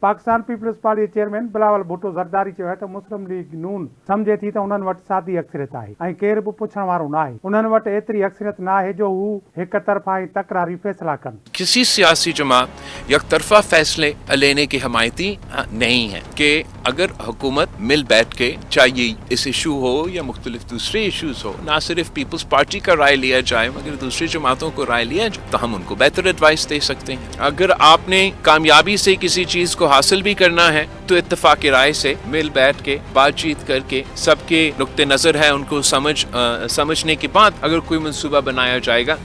Pakistan Peoples Party chairman Bilawal Bhutto Zardari चयो आहे त मुस्लिम लीग नून सम्झे थी त उन्हनि वटि सादी अक्सरियत आहे ऐं केर बि पुछण वारो न आहे। उन्हनि वटि एतिरी अक्सरियत न आहे जो हू हिक तरफ़ा ऐं तकरारी फैसला कनि। किसी सियासी जमात यकतरफा फैसले लेने की हमायती नहीं है कि अगर हुकूमत मिल बैठ के, चाहे इस इशू हो या मुख्तलिफ दूसरे इशूज हो, ना सिर्फ पीपल्स पार्टी का राय लिया जाए मगर दूसरी जमातों को राय लिया जाए तो हम उनको बेहतर एडवाइस दे सकते हैं। अगर आपने कामयाबी से किसी चीज को हासिल भी करना है तो इत्तेफाक राय से मिल बैठ के बातचीत करके सबके नुक्ते नजर है उनको समझने के बाद अगर कोई मंसूबा बनाया जाएगा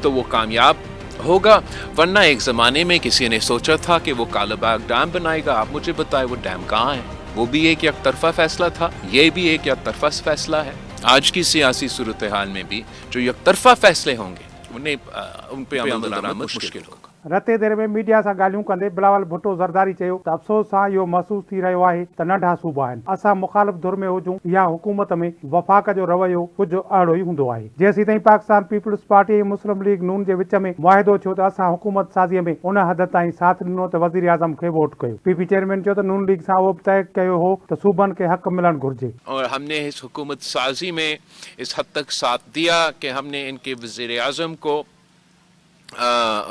तो वो कामयाब होगा। वरना एक जमाने में किसी ने सोचा था कि वो कालाबाग डैम बनाएगा, आप मुझे बताए वो डैम कहाँ है? वो भी एक यकतरफा फैसला था, ये भी एक यकतरफा फैसला है। आज की सियासी सूरत हाल में भी जो यकतरफा फैसले होंगे उन पे अमल दरामद मुश्किल होगा। रते देर में मीडिया सां ॻाल्हियूं कंदे बिलावल भुट्टो ज़रदारी चयो त अफ़सोस सां इहो महसूस थी रहियो आहे त नंढा सूबा आहिनि। असां मुख़ालिफ़ धुर में हुजूं या हुकूमत में वफ़ाक़ जो रवैयो कुझु अहिड़ो ई हूंदो आहे। जेसीं ताईं पाकिस्तान पीपल्स पार्टी ऐं मुस्लिम लीग नून जे विच में मुआहिदो थियो त असां हुकूमत साज़ीअ में उन हद ताईं साथ ॾिनो त वज़ीर आज़म खे वोट कयो। पीपी चेयरमैन चयो त नून लीग सां उहो तय कयो हो त सूबनि खे हक़ मिलणु घुरिजे और हमने इस हुकूमत साजी में इस हद तक साथ दिया कि हमने इनके वज़ीर आज़म को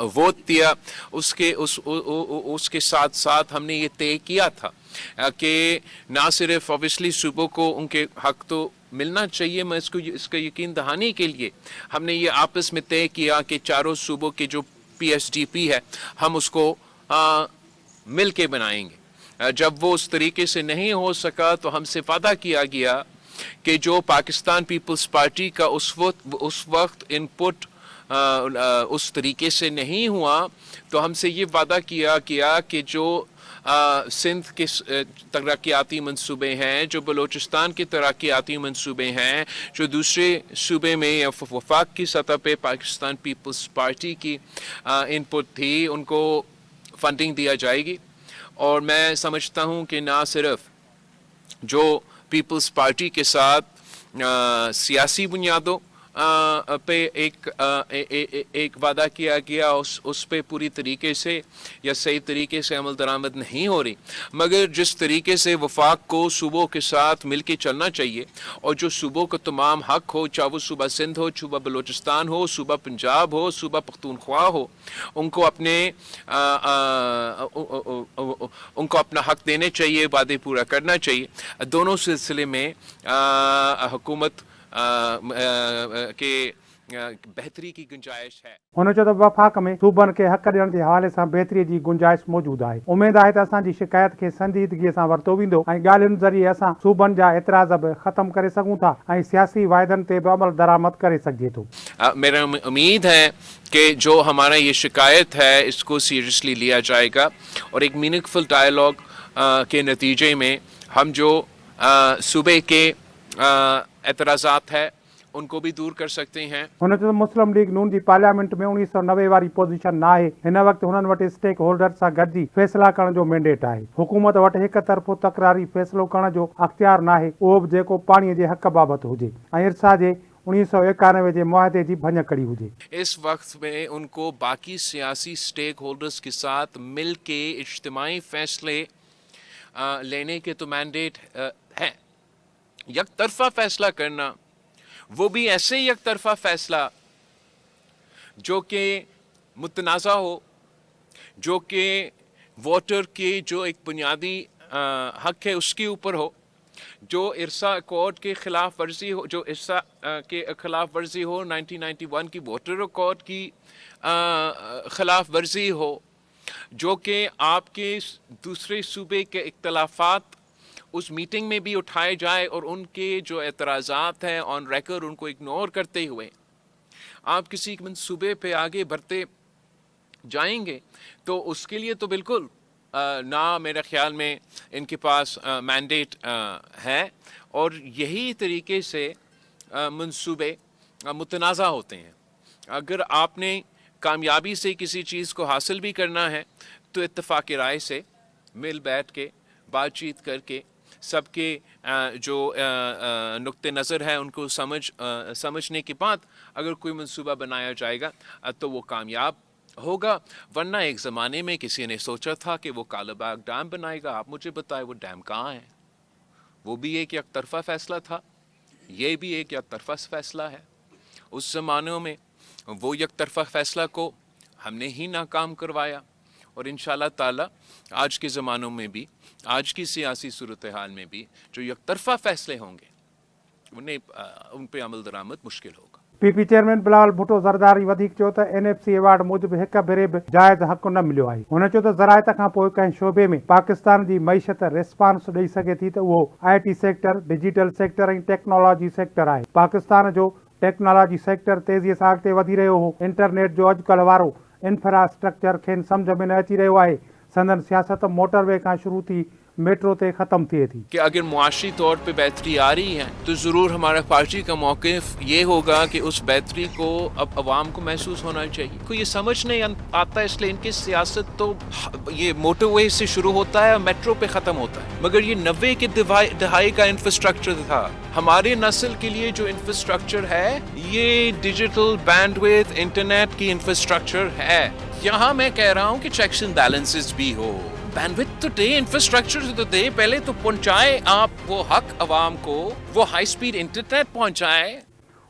वोट दिया। उसके साथ साथ हमने ये तय किया था कि ना सिर्फ ऑब्वियसली सूबों को उनके हक तो मिलना चाहिए, मैं इसका यकीन दहानी के लिए हमने ये आपस में तय किया कि चारों सूबों के जो PSDP है हम उसको मिल के बनाएंगे। जब वो उस तरीके से नहीं हो सका तो हमसे वादा किया गया कि जो पाकिस्तान पीपल्स पार्टी का उस वक्त इनपुट उस तरीके से नहीं हुआ तो हमसे ये वादा किया कि जो सिंध के तरक्याती मंसूबे हैं, जो बलूचिस्तान के तरक्याती मंसूबे हैं, जो दूसरे सूबे में या वफाक की सतह पे पाकिस्तान पीपल्स पार्टी की इनपुट थी उनको फंडिंग दिया जाएगी। और मैं समझता हूँ कि ना सिर्फ जो पीपल्स पार्टी के साथ सियासी बुनियादों पे एक वादा किया गया उस पे पूरी तरीके से या सही तरीके से अमल दरामद नहीं हो रही, मगर जिस तरीके से वफाक को सूबों के साथ मिलके चलना चाहिए और जो सूबों को तमाम हक हो, चाहे वो सूबा सिंध हो, सूबा बलूचिस्तान हो, सूबा पंजाब हो, सूबा पख्तूनख्वा हो, उनको अपना हक देने चाहिए, वादे पूरा करना चाहिए। दोनों सिलसिले में हुकूमत के बेहतरी की गुंजाइश है। हुन चयो त वफ़ाक़ में सूबनि खे हक़ ॾियण जे हवाले सां बहितरीअ जी गुंजाइश मौजूदु आहे। उमेद आहे त असांजी शिकायत खे संजीदगीअ सां वरितो वेंदो ऐं ॻाल्हियुनि ज़रिए असां सूबनि जा एतिराज़ बि ख़तम करे सघूं था ऐं सियासी वाइदनि ते बि अमल दरामद करे सघिजे थो। मेरा उम्मीद है कि जो हमारा ये शिकायत है इसको सीरियसली लिया जाएगा और एक मीनिंगफुल डायलॉग के नतीजे में हम जो सूबे के एतराज़ात है उनको भी दूर कर सकते हैं। हुन चयो मुस्लिम लीग नून जी पार्लियामेंट में 1990 वारी पोजीशन न आहे। हिन वक़्तु हुननि वटि स्टेक होल्डर सां गॾिजी फ़ैसिला करण जो मैंडेट आहे। हुकूमत वटि हिक तरफ़ो तकरारी फ़ैसिलो करण जो अख़्तियार न आहे, उहो बि जेको पाणीअ जे हक़ बाबति हुजे ऐं इरसा जे 1991 जे मुआहदे जी भञकड़ी हुजे। इस वक्त में उनको बाकी सियासी स्टेक होल्डर्स के साथ मिल के इज्तिमाई फैसले लेने के तो मैंडेट है। यकतरफा फैसला करना, वो भी ऐसे यकतरफा फैसला जो कि मुतनाज़ा हो, जो कि वोटर के जो एक बुनियादी हक है उसके ऊपर हो, जो इरसा अकॉर्ड के खिलाफ वर्जी हो, जो इरसा के खिलाफ वर्जी हो, 1991 की वोटर अकॉर्ड की खिलाफ वर्जी हो, जो कि आपके दूसरे सूबे के इख्तलाफात उस मीटिंग में भी उठाए जाए और उनके जो एतराज़ात हैं ऑन रेकॉर्ड उनको इग्नोर करते हुए आप किसी मंसूबे पे आगे बढ़ते जाएंगे तो उसके लिए तो बिल्कुल ना मेरे ख्याल में इनके पास मैंडेट है। और यही तरीके से मंसूबे मुतनाज़ा होते हैं। अगर आपने कामयाबी से किसी चीज़ को हासिल भी करना है तो इत्तेफाक राय से मिल बैठ के बातचीत करके सबके जो नुक्ते नज़र हैं उनको समझने के बाद अगर कोई मंसूबा बनाया जाएगा तो वो कामयाब होगा। वरना एक ज़माने में किसी ने सोचा था कि वो कालाबाग डैम बनाएगा। आप मुझे बताएं वो डैम कहाँ है? वो भी एक तरफा फैसला था, ये भी एक तरफा फैसला है। उस ज़मानों में वो एक तरफा फैसला को हमने ही नाकाम करवाया, और इंशाल्लाह ताला आज के ज़मानों में भी, आज की सियासी सूरत हाल में भी जो एक तरफा फैसले होंगे उन पे अमल दरामद मुश्किल होगा। पीपी चेयरमैन बिलावल भुट्टो ज़रदारी वधीक चयो त NFC अवार्ड मूजिब हिक भेरे बि जाइज़ हक़ न मिलियो आहे। हुन चयो त ज़रायत खां पोइ कंहिं शोबे में पाकिस्तान जी मईशत रिस्पॉन्स ॾेई सघे थी त उहो IT सेक्टर, डिजिटल सेक्टर ऐं टेक्नोलॉजी सेक्टर आहे। पाकिस्तान जो टेक्नोलॉजी सेक्टर तेज़ीअ सां अॻिते वधी रहियो हो। इंटरनेट जो अॼुकल्ह वारो इंफ्रास्ट्रक्चर खेनि सम्झ में न अची रहियो आहे। संदन सियासत मोटरवे का शुरू थी मेट्रो ते खत्म थिए थी। कि अगर मुआशी तौर पे बेहतरी आ रही है तो ज़रूर हमारा पार्टी का मौक़िफ़ ये होगा कि उस बेहतरी को अब अवाम को महसूस होना चाहिए। को ये समझ नहीं आता, इसलिए इनकी सियासत तो ये मोटरवे से शुरू होता है और मेट्रो पे ख़त्म होता है। मगर ये 90 के दहाई का इंफ्रास्ट्रक्चर था। हमारे नस्ल के लिए जो इंफ्रास्ट्रक्चर है ये डिजिटल बैंडविड्थ इंटरनेट की इंफ्रास्ट्रक्चर है। यहाँ मैं कह रहा हूँ कि चेक्स एंड बैलेंसेस भी हो। बैंडविड्थ तो दे, इंफ्रास्ट्रक्चर तो दे, पहले तो पहुंचाए आप वो हक अवाम को, वो हाई स्पीड इंटरनेट पहुंचाए।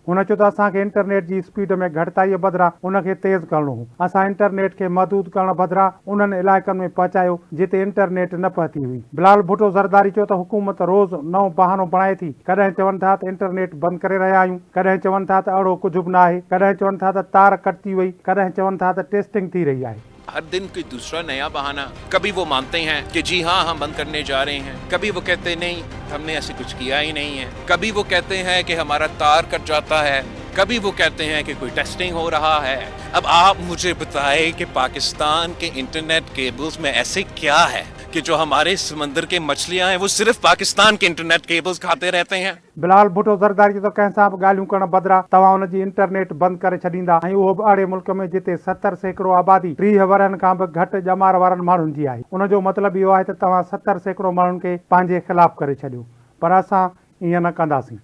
हुन चयो त असांखे इंटरनेट जी स्पीड में घटिताईअ बदिरां उनखे तेज़ करणो हो। असां इंटरनेट खे महदूद करण बदिरां उन्हनि इलाइक़नि में पहुचायो जिते इंटरनेट न पहुती हुई। बिलावल भुट्टो ज़रदारी चयो त हुकूमत रोज़ नओं बहानो बणाए थी। कॾहिं चवनि था त इंटरनेट बंदि करे रहिया आहियूं, कॾहिं चवनि था त अहिड़ो कुझु बि न आहे, कॾहिं चवनि था त तार कटती वई, कॾहिं चवनि था त टेस्टिंग थी रही आहे। हर दिन कोई दूसरा नया बहाना। कभी वो मानते हैं कि जी हाँ हम बंद करने जा रहे हैं, कभी वो कहते नहीं हमने ऐसे कुछ किया ही नहीं है, कभी वो कहते हैं कि हमारा तार कट जाता है, कभी वो कहते हैं कि कोई टेस्टिंग हो रहा है। अब आप मुझे बताएं कि पाकिस्तान के इंटरनेट केबल्स में ऐसे क्या है कि जो हमारे समंदर के मछलियां हैं वो सिर्फ पाकिस्तान के इंटरनेट केबल्स खाते रहते हैं। बिलावल भुट्टो ज़रदारी तो कंहिं सां बि ॻाल्हियूं करण बदिरां तव्हां हुनजी इंटरनेट बंदि करे छॾींदा, ऐं उहो बि अहिड़े मुल्क में जिते 70% आबादी 30 वरनि खां बि घटि ॼमार वारनि माण्हुनि जी आहे। उनजो मतिलबु इहो आहे त तव्हां 70% माण्हुनि खे पंहिंजे ख़िलाफ़ करे छॾियो, पर असां ईअं न कंदासीं।